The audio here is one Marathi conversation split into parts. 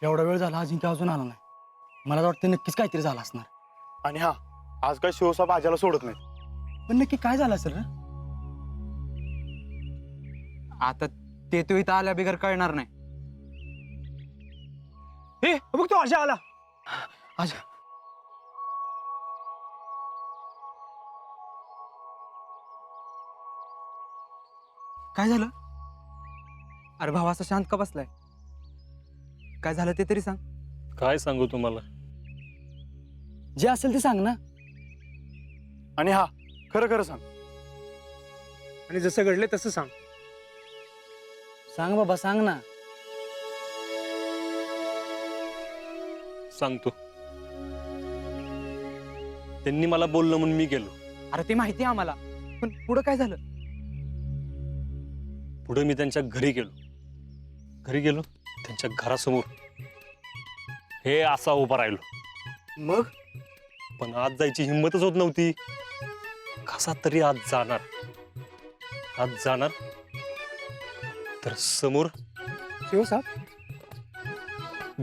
एवढा वेळ झाला अजिंक्य अजून आला नाही. मला तर वाटतं नक्कीच काहीतरी झालं असणार. आणि हा आज काय शिवसाहेब आज्याला सोडत नाही. पण नक्की काय झालं असेल रे? आता ते तो इथं आल्या बिगर कळणार नाही. ए बघ तो आजा आला. आजा काय झालं? अरे भाऊ असा शांत का बसलाय? काय झालं ते तरी सांग. काय सांगू तुम्हाला? जे असेल ते सांग ना. आणि हा खरं खरं सांग. आणि जसं घडले तसं सांग. सांग बाबा सांग ना. सांगतो. त्यांनी मला बोललं म्हणून मी गेलो. अरे ते माहिती आहे आम्हाला, पण पुढं काय झालं? पुढे मी त्यांच्या घरी गेलो. त्यांच्या घरासमोर हे असा उभा राहिलो. मग पण आज जायची हिंमतच होत नव्हती. कसा तरी आज जाणार तर समोर शिवसाहेब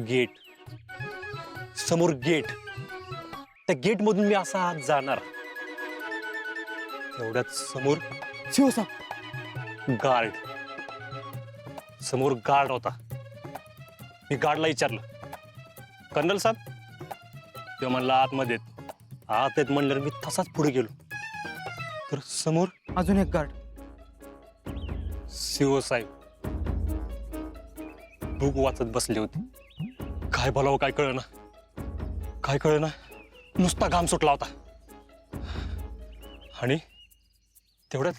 गेट. त्या गेट मधून मी असा आज जाणार. तेवढ्यात समोर शिवसाहेब गार्ड होता. मी गार्डला विचारलं, कर्नल साहेब? ते म्हणला आतमध्ये आत येत म्हणल्यावर मी तसाच पुढे गेलो. तर समोर अजून एक गार्ड. शिवसाहेब बुक वाचत बसले होते. काय बोलावं काय कळना. नुसता घाम सुटला होता. आणि तेवढ्यात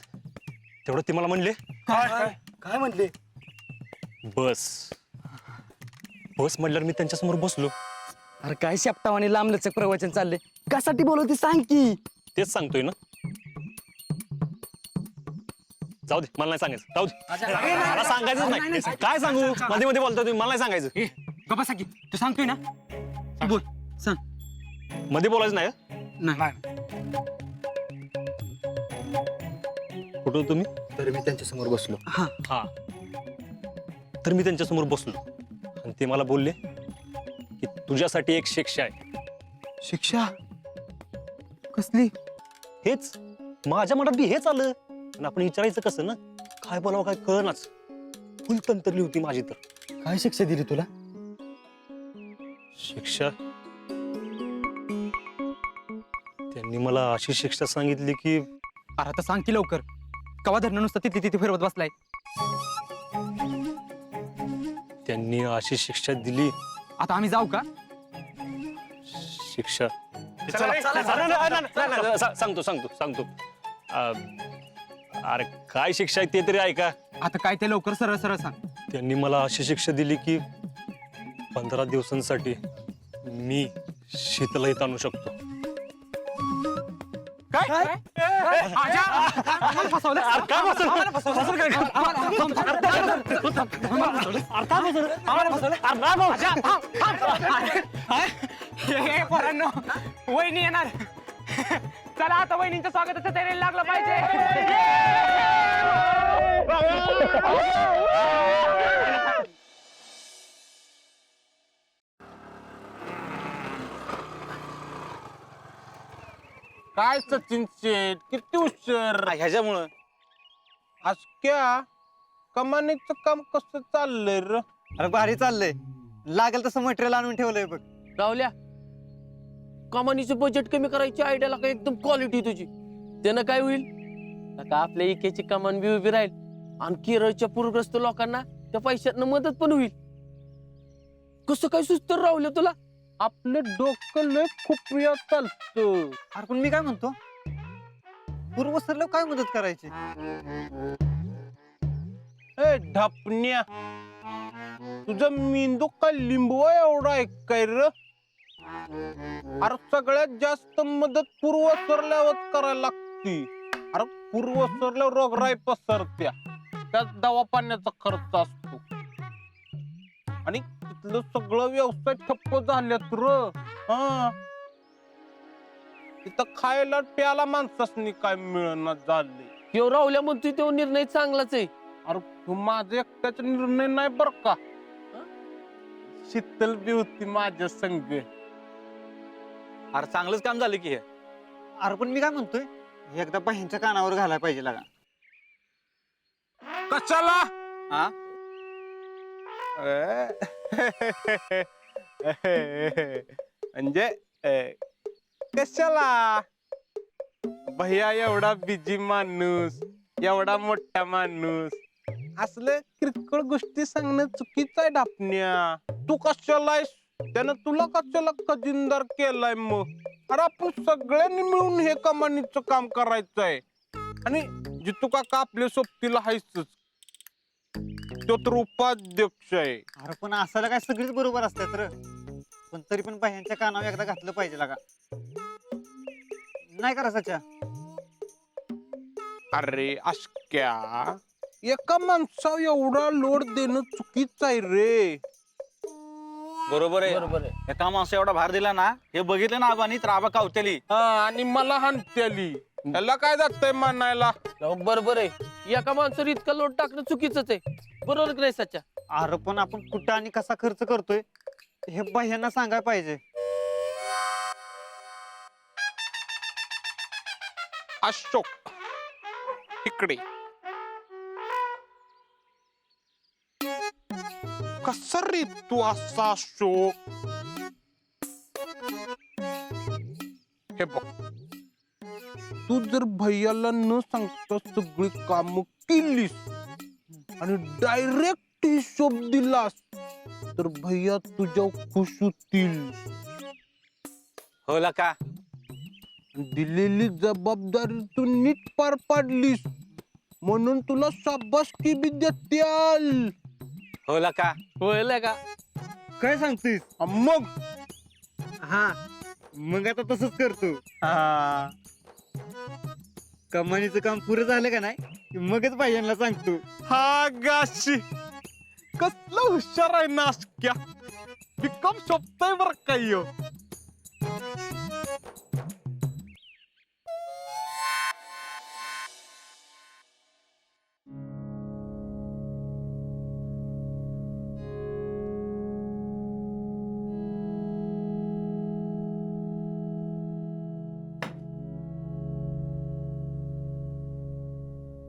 ते मला म्हणले, काय म्हणले? बस म्हटल्यावर मी त्यांच्यासमोर बसलो. अरे काय शेपटावाने लांबलचक प्रवचन चालले. कशासाठी बोलवते सांग की. तेच सांगतोय ना. जाऊ दे, मला नाही सांगायचं. जाऊ दे, मला सांगायचंच नाही. काय सांगू? मध्ये मध्ये बोलतोय तुम्ही, मला नाही सांगायचं. गप्पा सांग की. तू सांगतोय ना, तू बोल सांग. मध्ये बोलायचं नाही हं? नाही कुठं तुम्ही? तर मी त्यांच्यासमोर बसलो. हा, तर मी त्यांच्यासमोर बसलो आणि ते मला बोलले की तुझ्यासाठी एक शिक्षा आहे. शिक्षा कसली? हेच माझ्या मनात बी हेच आलं. आणि आपण विचारायचं कसं ना, काय बोलावं काय कळनाच. फुल तंत्रली होती माझी. तर काय शिक्षा दिली तुला? शिक्षा त्यांनी मला अशी शिक्षा सांगितली की अरे आता सांग की लवकर. कवा धरणं नुसतं तिथे फिरवत बसलाय. त्यांनी अशी शिक्षा दिली. आता आम्ही जाऊ का? शिक्षा सांगतो. अरे काय शिक्षा आहे ते तरी ऐका. आता काय ते लवकर सरळ सांग. त्यांनी मला अशी शिक्षा दिली की 15 दिवसांसाठी मी शीतला इथं आणू शकतो. काय? वहिनी येणार. चला आता वहिनींच्या स्वागताचं तयारी लागलं पाहिजे. काय सचिन शेठ किती उशीर? ह्याच्यामुळं आज क्या कमानीचं काम कसं चाललंय र? अरे भारी चाललंय. लागेल तसं मटेरियल आणून ठेवलंय बघ. रावल्या, कमानीचं बजेट कमी करायची आयडियाला का एकदम क्वालिटी तुझी. त्यानं काय होईल का आपल्या इकेची कमान बी उभी राहील आणि केरळच्या पूरग्रस्त लोकांना त्या पैशातनं मदत पण होईल. कसं काय सुचतं रावल्या तुला? आपलं डोकं लय खूप वेळ चालतं. अरे पण मी काय म्हणतो, पूर्व सरला काय मदत करायची? ए ढापण्या, तुझा मेंदू काय लिंबवा एवढा आहे काय र? अरे सगळ्यात जास्त मदत पूर्व सरल्यावर करायला लागती. अरे पूर्व सरल्यावर रोगराई पसरत्या, त्यात दवापाण्याचा खर्च असतो आणि तिथलं सगळं व्यवसाय ठप्प झाल्यात र. हा, तिथं खायला प्याला माणसासनी काय मिळणार झाले. ह्यो रावल्या म्हणतोय तो निर्णय चांगलाच आहे. अरे तू माझा एकट्याचा निर्णय नाही बर का. शीतल बी होती माझ्या संग. अरे चांगलंच काम झालं की हे. अरे पण मी काय म्हणतोय एकदा बहिणीच्या कानावर घालायला पाहिजे लागा. कशाला? हा? म्हणजे कशाला? भैया एवढा बिजी माणूस, एवढा मोठा माणूस, असलं किरकोळ गोष्टी सांगणं चुकीचं आहे डापण्या. तू कशाला आहेस? त्यानं तुला कशाला खजिनदार केलाय मग? अरे आपण सगळ्यांनी मिळून हे कमानीचं काम करायचंय. आणि जितू काका आपल्या सोबतीला हायच, तो तर उपाध्यक्ष आहे. अरे पण असायला काय सगळीच बरोबर असतात र, पण तरी पण बहिणीच्या कानावर एकदा घातलं पाहिजे लागा. नाही करा सच्या. अरे अशक्या, एका माणसावर एवढा लोड देणं चुकीचं आहे रे. बरोबर आहे. बरोबर आहे. एका माणसा एवढा भार दिला ना, हे बघितलं ना आबानी तर आबा कावतेली. हा, आणि मला हाणत्याली. त्याला काय जातंय म्हणायला? अहो, बरोबर आहे. एका माणसावर इतका लोट टाकणं चुकीचंच आहे. बरोबर की नाही सच्या? अरे पण आपण कुठं आणि कसा खर्च करतोय हे बहिणींना सांगायला पाहिजे. अशोक इकडे. कसा रे तू असा अशोक? हे बघ, तू जर भैयाला न सांगता सगळी काम केलीस आणि डायरेक्ट हिशोब दिलास तर भैया तुझ्या खुश होतील. हो का? दिलेली जबाबदारी तू नीट पार पाडलीस म्हणून तुला शाबासकी बी देत्याल. हो का? होईल का? काय सांगतेस? मग हा, मग आता तसंच करतो. हा, कमानीचं काम पुरं झालं का नाही की मगच बहिणीला सांगतो. हा गाशी, कसला हुशार आहे नाशक्या. बिकम सोपताय बर काय.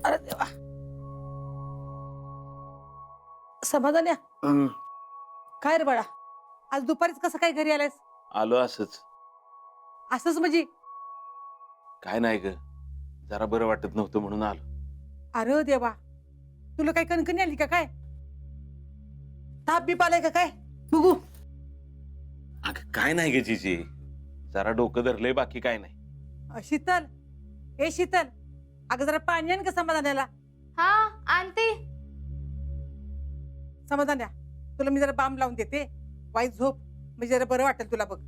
अरे देवा. समाधान्या, काय रे बाळा, आज दुपारीच कसं काय घरी आलायस? आलो असंच. असंच म्हणजे? काय नाही ग, जरा बरं वाटत नव्हतं म्हणून आलो. अरे देवा, तुला काय कणकणी आली का काय? ताप बीप आलाय का काय? बघू. अगं काय नाही ग जीजी, जरा डोकं धरलंय, बाकी काय नाही. शीतल, ए शीतल, अगं जरा पाणी आण का समाधानाला. हा आणते. समाधान्या, तुला मी जरा बाम लावून देते, वाईट झोप म्हणजे जरा बरं वाटेल तुला बघ.